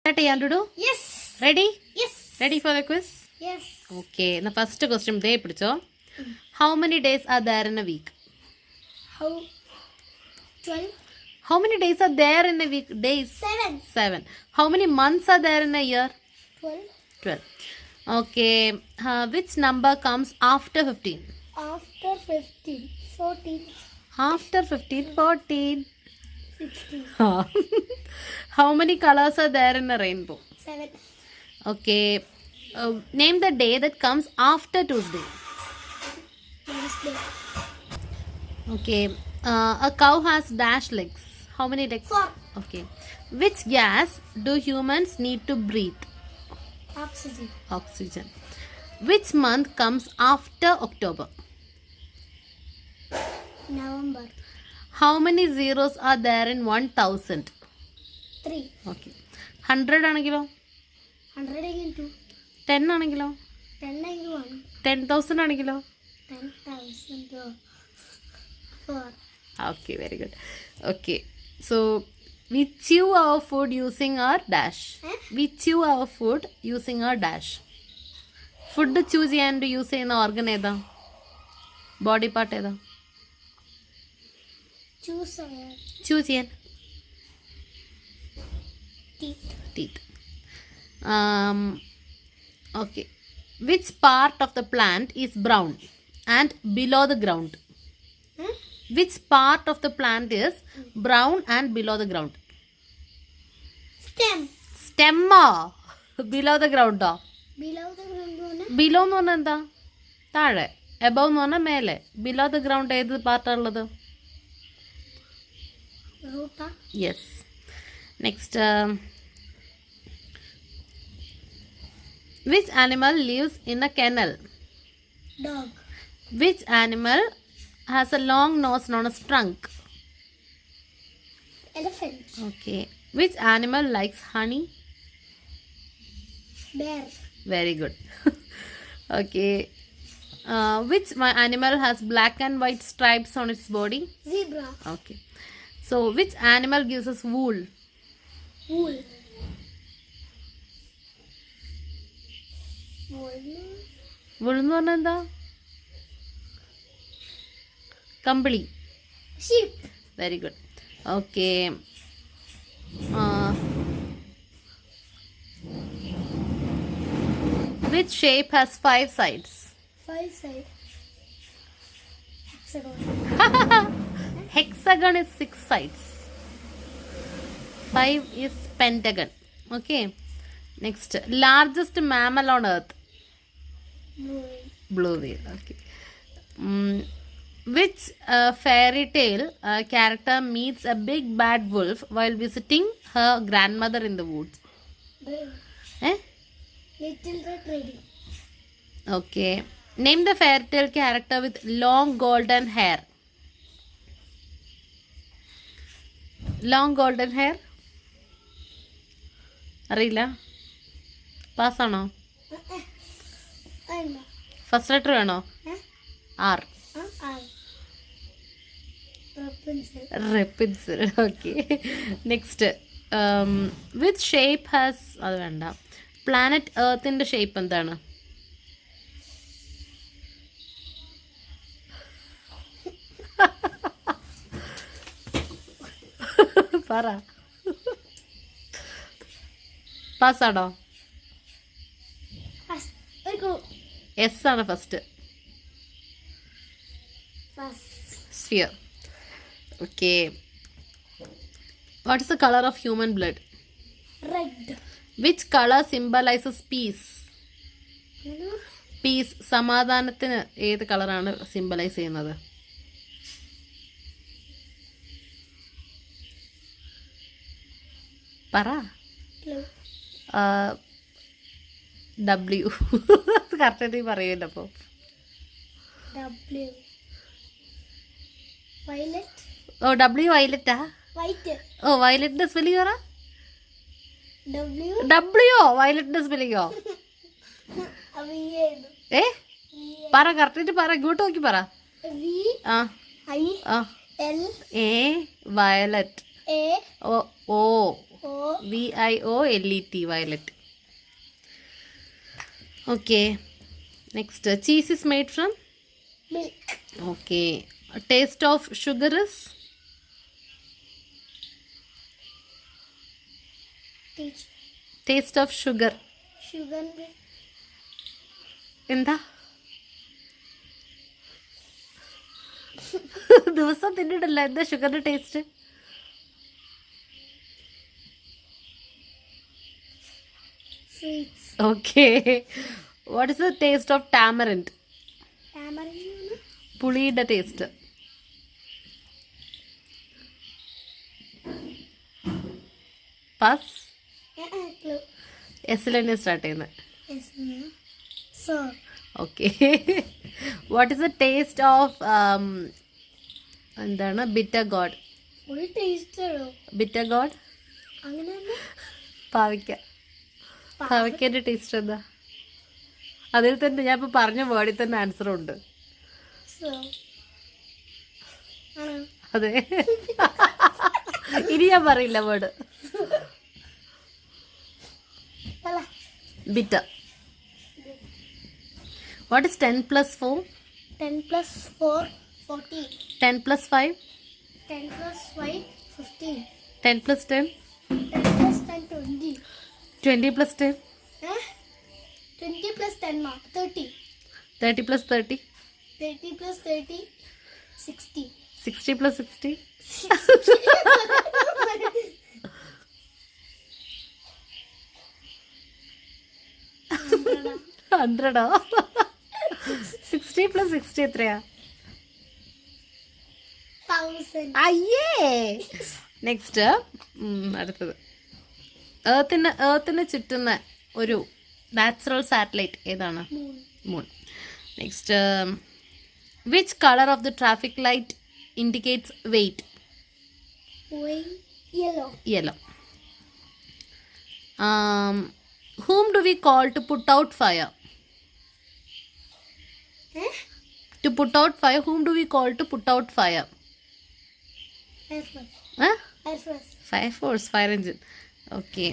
Start Dudu? Yes. Ready? Yes. Ready for the quiz? Yes. Okay. The first question they pidicho. How many days are there in a week? How? 12. How many days are there in a week? Days? 7. 7. How many months are there in a year? 12. 12. Okay. Which number comes after 15? After 15. 14. After 15, 14. 16. How many colors are there in a rainbow? 7. Okay. Name the day that comes after Tuesday. Wednesday. Okay. A cow has dash legs. How many legs? 4. Okay. Which gas do humans need to breathe? Oxygen. Oxygen. Which month comes after October? November. How many zeros are there in 1000? 3. Okay. 100 ആണെങ്കിലോ? 100 again 2. 10 ആണെങ്കിലോ? 10 again 1. 10,000 ആണെങ്കിലോ? 10,000 4. Okay, very good. Okay. So, we chew our food using our dash. We chew our food using our dash. Food chew ചെയ്യാൻ use ചെയ്യുന്ന organ ഏതാ? Body part ഏതാ? Choose chew ചെയ്യാൻ teeth. teeth. Okay. Which part of the plant is brown and below the ground? Which part of the plant is brown and below the ground? Stem. Stem. Below the ground. Below the ground. Below എന്ന് പറഞ്ഞാൽ എന്താ? താഴെ. Above എന്ന് പറഞ്ഞാൽ മേലെ. Below the ground ഏത് പാർട്ടാണ് ഉള്ളത്? Root. Yes. Next. Which animal lives in a kennel? Dog. Which animal has a long nose known as trunk? Elephant. Okay. Which animal likes honey? Bear. Very good. Okay. Which animal has black and white stripes on its body? Zebra. Okay. So, which animal gives us wool? Wool. Wool. Wool എന്ന് പറഞ്ഞാൽ എന്താ? കമ്പിളി. Sheep. Very good. Okay. Which shape has 5 sides? 5 side. Hexagon. Hexagon is 6 sides. 5 is pentagon. Okay. Next, largest mammal on earth? Blue whale. Blue whale. Okay. Which fairy tale character meets a big bad wolf while visiting her grandmother in the woods? Eh? Little Red Riding. Okay. Name the fairy tale character with long golden hair. Long golden hair? അറിയില്ല. പാസ്സാണോ? അല്ല. First letter വേണോ? R. Rapunzel. Okay. Next. Which shape has അത് വേണ്ട. Planet എർത്തിന്റെ shape എന്താണ്? പറ. പാസ്സാണോ? S ആണ് first. Sphere. Okay. What is the color of human blood? Red. Which color symbolizes peace? Peace. സമാധാനത്തിന് ഏത് കളറാണ് സിംബലൈസ് ചെയ്യുന്നത്? പറ. W. കറക്റ്റായിട്ട് പറയില്ല അപ്പോൾ. W. Violet. ഓ W വയലറ്റാ? White. ഓ വയലറ്റിന്റെ സ്പെല്ലിംഗ് പറ. W. W വയലറ്റിന്റെ സ്പെല്ലിങ്ങോ? ഏ പറ കറക്റ്റായിട്ട് പറ. ഇങ്ങോട്ട് നോക്കി പറ. V. ആ I. ആ L. A violet. A. O O VIOLET, violet. Okay. Next, cheese is made from? milk. Okay. A taste of sugar is? Teach Taste of sugar. sugar. എന്താ? ദിവസം തിന്നിട്ടല്ല, എന്താ ഷുഗറിന്റെ taste? Sweets. Okay. What is the taste of tamarind? Tamarind. പുളിയുടെ taste. Pass. Clue. എസിൽ തന്നെ start ചെയ്യുന്നത്. Yes. So. Okay. What is the taste of എന്താണ് ബിറ്റർ ഗോഡ്? ഒരു ടേസ്റ്റ് ആണോ? ബിറ്റർ ഗോഡ് അങ്ങനെ പാവയ്ക്ക. പാവയ്ക്കൻ്റെ ടേസ്റ്റ് എന്താ? അതിൽ തന്നെ ഞാൻ ഇപ്പോൾ പറഞ്ഞ വേർഡിൽ തന്നെ ആൻസർ ഉണ്ട്. അതെ. ഇനി ഞാൻ പറയില്ല word. Bitter. What is 10 + 4? 10 + 4 14. 10 + 5? 10 + 5 15. 10 + 10? 10 + 10 20. 20 + 10? 20 + 10 ma 30. 30 + 30? 30 + 30 60. 60 + 60? 100. 60 + 60 എത്രയാ? 1000. അയ്യേ. നെക്സ്റ്റ്, അടുത്തത്. ഏർത്തിന് ചുറ്റുന്ന ഒരു നാച്ചുറൽ സാറ്റലൈറ്റ് ഏതാണ്? Moon. Moon. Next, which colour of the traffic light indicates wait? White. Yellow. Yellow. Whom do we call to put out fire? To put out fire, whom do we call to put out fire? Air Force. Huh? Air Force. Fire force, fire engine. Okay.